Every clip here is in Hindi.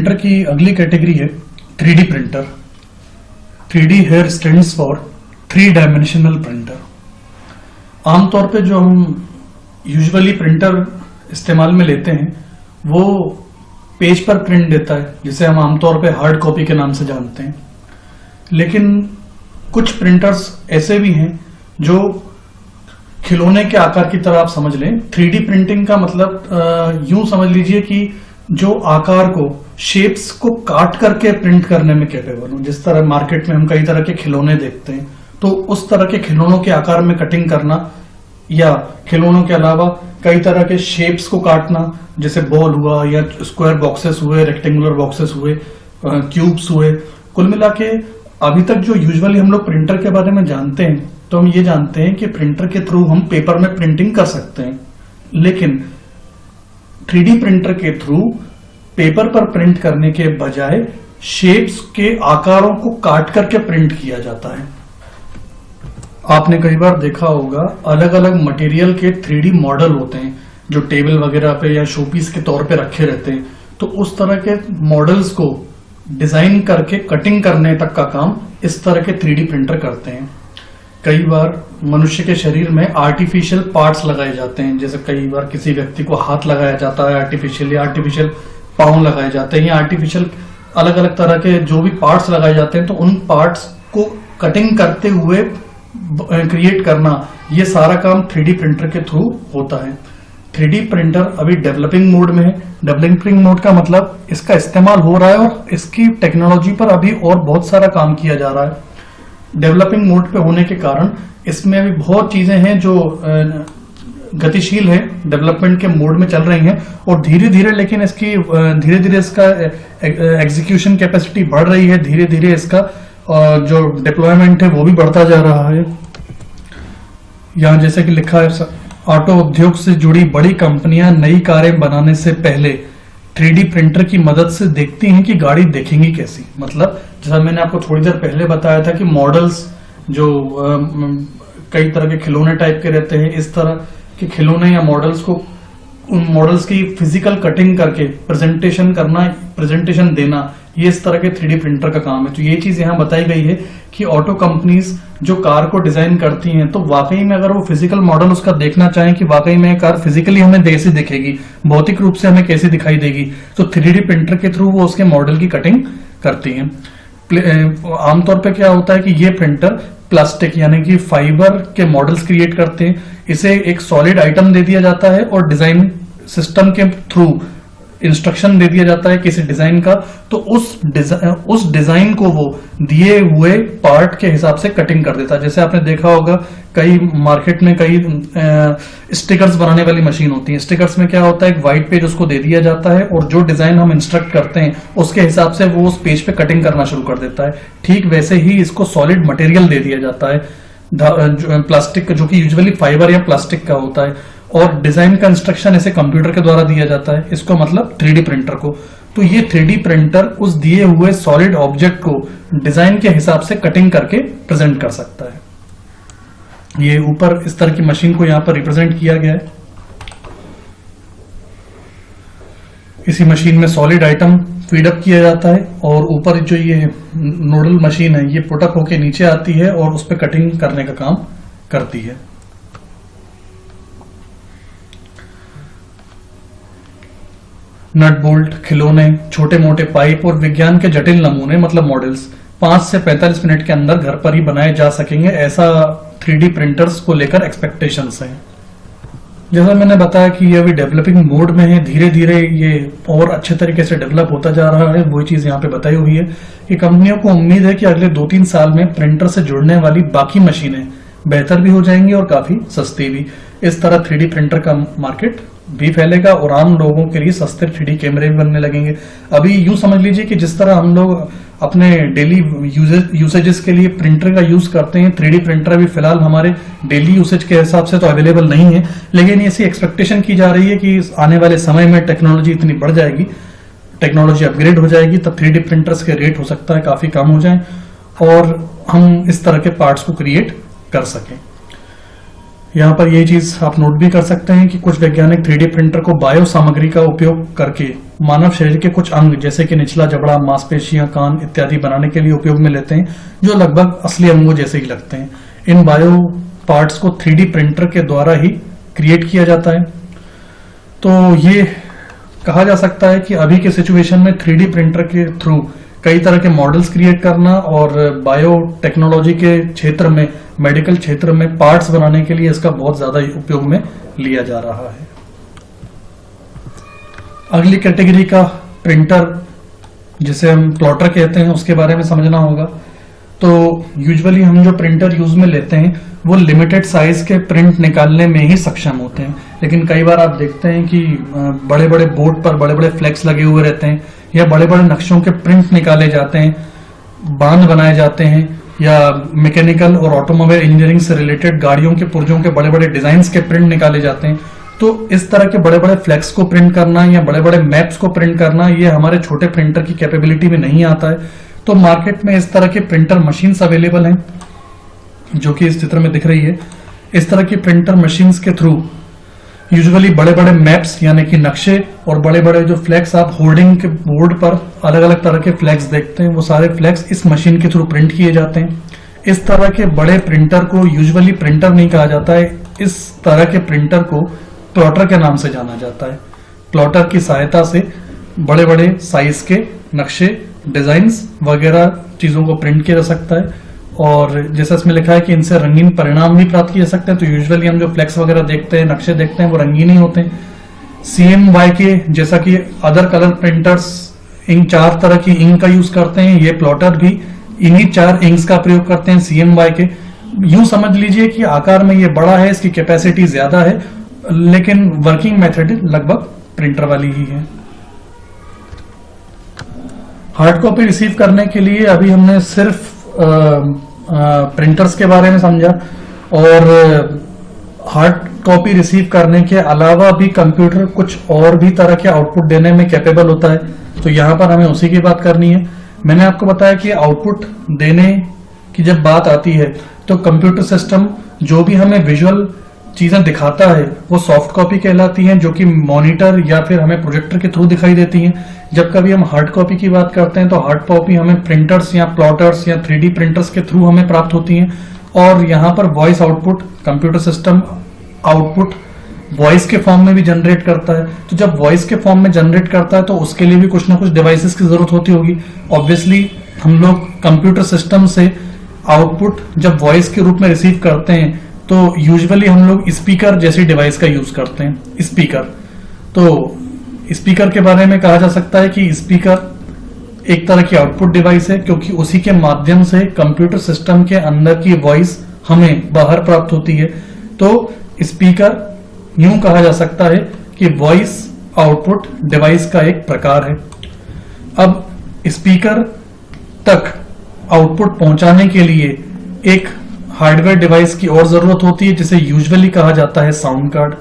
प्रिंटर की अगली कैटेगरी है 3D printer. 3D here stands for 3 dimensional printer. आमतौर पे जो हम यूजुअली प्रिंटर इस्तेमाल में लेते हैं वो पेज पर प्रिंट देता है, जिसे हम आमतौर पे हार्ड कॉपी के नाम से जानते हैं। लेकिन कुछ प्रिंटर्स ऐसे भी हैं जो खिलौने के आकार की तरह आप समझ लें। 3D प्रिंटिंग का मतलब यूं समझ लीजिए कि जो आकार को, शेप्स को काट करके प्रिंट करने में कैपेबल हो। जिस तरह मार्केट में हम कई तरह के खिलौने देखते हैं, तो उस तरह के खिलौनों के आकार में कटिंग करना, या खिलौनों के अलावा कई तरह के शेप्स को काटना, जैसे बॉल हुआ या स्क्वायर बॉक्सेस हुए, रेक्टेंगुलर बॉक्सेस हुए, क्यूब्स हुए। कुल मिला के अभी तक जो यूजुअली हम लोग प्रिंटर के बारे में जानते हैं, तो हम ये जानते हैं कि प्रिंटर के थ्रू हम पेपर में प्रिंटिंग कर सकते हैं। लेकिन 3D प्रिंटर के थ्रू पेपर पर प्रिंट करने के बजाय शेप्स के आकारों को काट करके प्रिंट किया जाता है। आपने कई बार देखा होगा अलग अलग मटेरियल के 3D मॉडल होते हैं जो टेबल वगैरह पे या शोपीस के तौर पे रखे रहते हैं। तो उस तरह के मॉडल्स को डिजाइन करके कटिंग करने तक का काम इस तरह के 3D प्रिंटर करते हैं। कई बार मनुष्य के शरीर में आर्टिफिशियल पार्ट्स लगाए जाते हैं, जैसे कई बार किसी व्यक्ति को हाथ लगाया जाता है आर्टिफिशियल, या आर्टिफिशियल पाँव लगाए जाते हैं, या आर्टिफिशियल अलग अलग तरह के जो भी पार्ट्स लगाए जाते हैं। तो उन पार्ट्स को कटिंग करते हुए क्रिएट करना, ये सारा काम 3D प्रिंटर के थ्रू होता है। 3D प्रिंटर अभी डेवलपिंग मोड में है। डेवलपिंग मोड का मतलब इसका इस्तेमाल हो रहा है और इसकी टेक्नोलॉजी पर अभी और बहुत सारा काम किया जा रहा है। डेवलपिंग मोड पे होने के कारण इसमें अभी बहुत चीजें हैं जो गतिशील है, डेवलपमेंट के मोड में चल रही हैं, और धीरे धीरे लेकिन इसकी धीरे धीरे इसका एग्जीक्यूशन कैपेसिटी बढ़ रही है। धीरे धीरे इसका जो डिप्लॉयमेंट है वो भी बढ़ता जा रहा है। यहाँ जैसे कि लिखा है, ऑटो उद्योग से जुड़ी बड़ी कंपनियां नई कारें बनाने से पहले 3D प्रिंटर की मदद से देखती हैं कि गाड़ी दिखेंगी कैसी। मतलब जैसा मैंने आपको थोड़ी देर पहले बताया था कि मॉडल्स जो कई तरह के खिलौने टाइप के रहते हैं, इस तरह के खिलौने या मॉडल्स को, उन मॉडल्स की फिजिकल कटिंग करके प्रेजेंटेशन करना, प्रेजेंटेशन देना, ये इस तरह के 3D प्रिंटर का काम है। तो ये चीज यहाँ बताई गई है कि ऑटो कंपनीज जो कार को डिजाइन करती हैं, तो वाकई में अगर वो फिजिकल मॉडल उसका देखना चाहें कि वाकई में कार फिजिकली हमें कैसी दिखेगी, भौतिक रूप से हमें कैसी दिखाई देगी, तो 3D प्रिंटर के थ्रू वो उसके मॉडल की कटिंग करती हैं। आमतौर पे क्या होता है कि ये प्रिंटर प्लास्टिक यानी कि फाइबर के मॉडल्स क्रिएट करते हैं। इसे एक सॉलिड आइटम दे दिया जाता है और डिजाइन सिस्टम के थ्रू इंस्ट्रक्शन दे दिया जाता है किसी डिजाइन का, तो उस डिजाइन को वो दिए हुए पार्ट के हिसाब से कटिंग कर देता है। जैसे आपने देखा होगा कई मार्केट में कई स्टिकर्स बनाने वाली मशीन होती है। स्टिकर्स में क्या होता है, एक व्हाइट पेज उसको दे दिया जाता है और जो डिजाइन हम इंस्ट्रक्ट करते हैं उसके हिसाब से वो उस पेज पे कटिंग करना शुरू कर देता है। ठीक वैसे ही इसको सॉलिड मटेरियल दे दिया जाता है, प्लास्टिक, जो कि यूजुअली फाइबर या प्लास्टिक का होता है, और डिजाइन का इंस्ट्रक्शन ऐसे कंप्यूटर के द्वारा दिया जाता है, इसको मतलब 3D प्रिंटर को। तो ये 3D प्रिंटर उस दिए हुए सॉलिड ऑब्जेक्ट को डिजाइन के हिसाब से कटिंग करके प्रेजेंट कर सकता है। ये ऊपर इस तरह की मशीन को यहां पर रिप्रेजेंट किया गया है। इसी मशीन में सॉलिड आइटम फीड अप किया जाता है और ऊपर जो ये नोडल मशीन है ये पुट अप होके नीचे आती है और उस पर कटिंग करने का काम करती है। नट बोल्ट, खिलौने, छोटे मोटे पाइप और विज्ञान के जटिल नमूने मतलब मॉडल्स 5 से 45 मिनट के अंदर घर पर ही बनाए जा सकेंगे, ऐसा 3D प्रिंटर्स को लेकर एक्सपेक्टेशंस हैं। जैसा मैंने बताया कि ये अभी डेवलपिंग मोड में है, धीरे धीरे ये और अच्छे तरीके से डेवलप होता जा रहा है। वही चीज यहाँ पे बताई हुई है कि कंपनियों को उम्मीद है कि अगले 2-3 साल में प्रिंटर से जुड़ने वाली बाकी मशीनें बेहतर भी हो जाएंगी और काफी सस्ती भी। इस तरह 3D प्रिंटर का मार्केट भी फैलेगा और आम लोगों के लिए सस्ते 3D कैमरे भी बनने लगेंगे। अभी यूं समझ लीजिए कि जिस तरह हम लोग अपने डेली यूसेजेस के लिए प्रिंटर का यूज करते हैं, 3D प्रिंटर अभी फिलहाल हमारे डेली यूसेज के हिसाब से तो अवेलेबल नहीं है, लेकिन ऐसी एक्सपेक्टेशन की जा रही है कि आने वाले समय में टेक्नोलॉजी इतनी बढ़ जाएगी, टेक्नोलॉजी अपग्रेड हो जाएगी, तब 3D प्रिंटर्स के रेट हो सकता है काफी कम हो जाए और हम इस तरह के पार्ट्स को क्रिएट कर सकें। यहाँ पर यही चीज आप नोट भी कर सकते हैं कि कुछ वैज्ञानिक 3D प्रिंटर को बायो सामग्री का उपयोग करके मानव शरीर के कुछ अंग जैसे कि निचला जबड़ा, मांसपेशियां, कान इत्यादि बनाने के लिए उपयोग में लेते हैं, जो लगभग असली अंगों जैसे ही लगते हैं। इन बायो पार्ट्स को 3D प्रिंटर के द्वारा ही क्रिएट किया जाता है। तो ये कहा जा सकता है कि अभी के सिचुएशन में 3D प्रिंटर के थ्रू कई तरह के मॉडल्स क्रिएट करना और बायो टेक्नोलॉजी के क्षेत्र में, मेडिकल क्षेत्र में पार्ट्स बनाने के लिए इसका बहुत ज्यादा उपयोग में लिया जा रहा है। अगली कैटेगरी का प्रिंटर जिसे हम प्लॉटर कहते हैं उसके बारे में समझना होगा। तो यूजुअली हम जो प्रिंटर यूज में लेते हैं वो लिमिटेड साइज के प्रिंट निकालने में ही सक्षम होते हैं, लेकिन कई बार आप देखते हैं कि बड़े बड़े बोर्ड पर बड़े बड़े फ्लेक्स लगे हुए रहते हैं या बड़े बड़े नक्शों के प्रिंट निकाले जाते हैं, बांध बनाए जाते हैं, या मैकेनिकल और ऑटोमोबाइल इंजीनियरिंग से रिलेटेड गाड़ियों के पुर्जों के बड़े बड़े डिजाइन्स के प्रिंट निकाले जाते हैं। तो इस तरह के बड़े बड़े फ्लेक्स को प्रिंट करना या बड़े बड़े मैप्स को प्रिंट करना ये हमारे छोटे प्रिंटर की कैपेबिलिटी में नहीं आता है। तो मार्केट में इस तरह के प्रिंटर मशीन्स अवेलेबल हैं जो कि इस चित्र में दिख रही है। इस तरह की प्रिंटर मशीन्स के थ्रू यूजुअली बड़े बड़े मैप्स यानी कि नक्शे और बड़े बड़े जो फ्लैग्स आप होर्डिंग के बोर्ड पर अलग अलग तरह के फ्लैग्स देखते हैं वो सारे फ्लैग्स इस मशीन के थ्रू प्रिंट किए जाते हैं। इस तरह के बड़े प्रिंटर को यूजुअली प्रिंटर नहीं कहा जाता है, इस तरह के प्रिंटर को प्लॉटर के नाम से जाना जाता है। प्लॉटर की सहायता से बड़े बड़े साइज के नक्शे, डिजाइन्स वगैरह चीजों को प्रिंट किया जा सकता है और जैसा इसमें लिखा है कि इनसे रंगीन परिणाम भी प्राप्त किए जा सकते हैं। तो यूजुअली हम जो फ्लेक्स वगैरह देखते हैं, नक्शे देखते हैं, वो रंगीन ही होते हैं। CMYK जैसा कि अदर कलर प्रिंटर्स इन 4 तरह की इंक का यूज करते हैं, ये प्लॉटर भी इन्हीं 4 इंक्स का प्रयोग करते हैं CMYK। यूं समझ लीजिए कि आकार में ये बड़ा है, इसकी कैपेसिटी ज्यादा है, लेकिन वर्किंग मेथड लगभग प्रिंटर वाली ही है। हार्ड कॉपी रिसीव करने के लिए अभी हमने सिर्फ प्रिंटर्स के बारे में समझा और हार्ड कॉपी रिसीव करने के अलावा भी कंप्यूटर कुछ और भी तरह के आउटपुट देने में कैपेबल होता है। तो यहाँ पर हमें उसी की बात करनी है। मैंने आपको बताया कि आउटपुट देने की जब बात आती है तो कंप्यूटर सिस्टम जो भी हमें विजुअल चीजें दिखाता है वो सॉफ्ट कॉपी कहलाती हैं, जो कि मॉनिटर या फिर हमें प्रोजेक्टर के थ्रू दिखाई देती हैं। जब कभी हम हार्ड कॉपी की बात करते हैं तो हार्ड कॉपी हमें प्रिंटर्स या प्लॉटर्स या 3D प्रिंटर्स के थ्रू हमें प्राप्त होती हैं। और यहाँ पर voice output, computer system output voice के फॉर्म में भी जनरेट करता है। तो जब वॉइस के फॉर्म में जनरेट करता है तो उसके लिए भी कुछ ना कुछ डिवाइसेस की जरूरत होती होगी। ऑब्वियसली हम लोग कंप्यूटर सिस्टम से आउटपुट जब वॉइस के रूप में रिसीव करते हैं तो यूजुअली हम लोग स्पीकर जैसी डिवाइस का यूज करते हैं। स्पीकर, तो स्पीकर के बारे में कहा जा सकता है कि स्पीकर एक तरह की आउटपुट डिवाइस है, क्योंकि उसी के माध्यम से कंप्यूटर सिस्टम के अंदर की वॉइस हमें बाहर प्राप्त होती है। तो स्पीकर यूं कहा जा सकता है कि वॉइस आउटपुट डिवाइस का एक प्रकार है। अब स्पीकर तक आउटपुट पहुंचाने के लिए एक हार्डवेयर डिवाइस की और जरूरत होती है जिसे यूजुअली कहा जाता है साउंड कार्ड।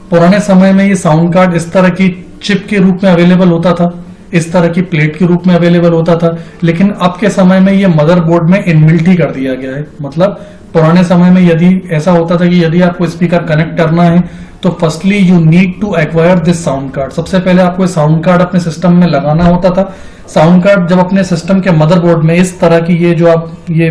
पुराने समय में ये साउंड कार्ड इस तरह की चिप के रूप में अवेलेबल होता था, इस तरह की प्लेट के रूप में अवेलेबल होता था, लेकिन अब के समय में ये मदरबोर्ड में इनबिल्ट ही कर दिया गया है। मतलब पुराने समय में यदि ऐसा होता था कि यदि आपको स्पीकर कनेक्ट करना है तो firstly you need to acquire this sound card. सबसे पहले आपको साउंड कार्ड अपने सिस्टम में लगाना होता था। साउंड कार्ड जब अपने सिस्टम के मदरबोर्ड में इस तरह की ये जो आप ये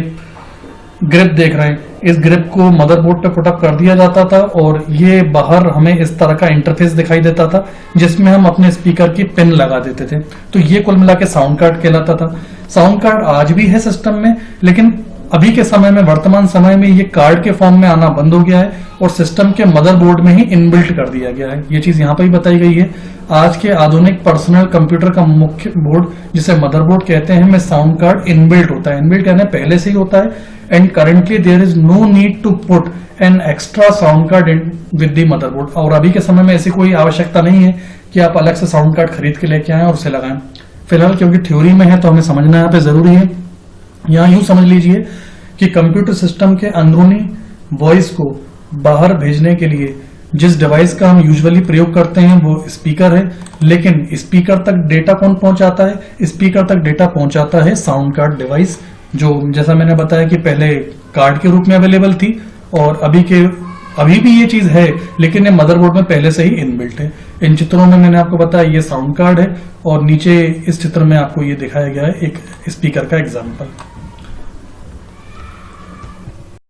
ग्रिप देख रहे हैं, इस ग्रिप को मदरबोर्ड पे पुटअप कर दिया जाता था और ये बाहर हमें इस तरह का इंटरफेस दिखाई देता था जिसमें हम अपने स्पीकर की पिन लगा देते थे। तो ये कुल मिला के साउंड कार्ड कहलाता था। साउंड कार्ड आज भी है सिस्टम में, लेकिन अभी के समय में, वर्तमान समय में ये कार्ड के फॉर्म में आना बंद हो गया है और सिस्टम के मदरबोर्ड में ही इनबिल्ट कर दिया गया है। ये चीज यहाँ पर ही बताई गई है। आज के आधुनिक पर्सनल कंप्यूटर का मुख्य बोर्ड जिसे मदरबोर्ड कहते हैं में साउंड कार्ड इनबिल्ट होता है। इनबिल्ट यानी पहले से ही होता है and currently there is no need to put an extra sound card in with the motherboard। और अभी के समय में ऐसी कोई आवश्यकता नहीं है कि आप अलग से साउंड कार्ड खरीद के लेके आएं और उसे लगाएं। फिलहाल क्योंकि थ्योरी में है तो हमें समझना यहाँ पे जरूरी है। यहाँ यूं समझ लीजिए कि कंप्यूटर सिस्टम के अंदरूनी वॉइस को बाहर भेजने के लिए जिस डिवाइस का हम यूजुअली प्रयोग करते हैं वो स्पीकर है, लेकिन स्पीकर तक डेटा कौन पहुंचाता है? स्पीकर तक डेटा पहुंचाता है साउंड कार्ड डिवाइस, जो जैसा मैंने बताया कि पहले कार्ड के रूप में अवेलेबल थी और अभी के अभी भी ये चीज है, लेकिन ये मदरबोर्ड में पहले से ही इनबिल्ट है। इन चित्रों में मैंने आपको बताया ये साउंड कार्ड है, और नीचे इस चित्र में आपको ये दिखाया गया है एक स्पीकर का एग्जाम्पल।